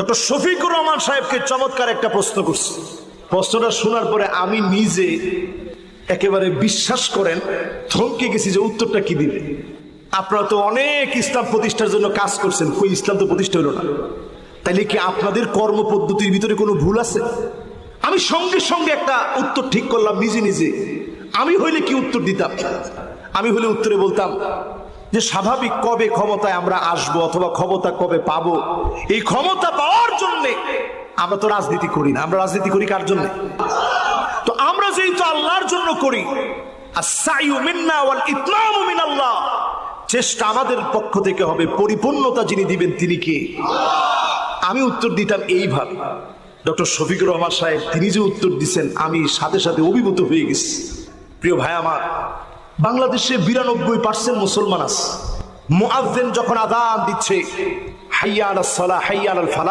Doctor Shafiqur Rahman সাহেবকে চমৎকার একটা প্রশ্ন করছে। প্রশ্নটা শোনার পরে আমি নিজে একেবারে বিশ্বাস করেন থমকে গেছি যে উত্তরটা কি দিবে। আপনারা তো অনেক ইসলাম প্রতিষ্ঠার জন্য কাজ করছেন, কই ইসলাম তো প্রতিষ্ঠা হলো না। তাইলে কি আপনাদের কর্মপদ্ধতির ভিতরে কোনো ভুল আছে? আমি সঙ্গে সঙ্গে একটা উত্তর ঠিক করলাম নিজে নিজে। আমি হইলে কি উত্তর দিতাম? আমি হলে উত্তরে বলতাম যে স্বাভাবিক কবে ক্ষমতায় আমরা আসব অথবা ক্ষমতা কবে পাবো, এই ক্ষমতা পাওয়ার জন্য আমরা তো রাজনীতি করি না। আমরা রাজনীতি করি কার জন্য? তো আমরা যেহেতু আল্লাহর জন্য করি, আস-সাইয়ু মিন্না ওয়াল ইতমামু মিনাল্লাহ, চেষ্টা আমাদের পক্ষ থেকে হবে, পরিপূর্ণতা যিনি দিবেন তিনি কে? আমি উত্তর দিতাম এইভাবে। ডক্টর শফিকুর রহমান সাহেব তিনি যে উত্তর দিচ্ছেন আমি সাথে সাথে অভিভূত হয়ে গেছি। প্রিয় ভাই আমার, বাংলাদেশে 92% মুসলমান আছে। মুয়াজ্জিন যখন আযান দিচ্ছে হাইয়া আলাস সালাহ হাইয়া আলাল ফালাহ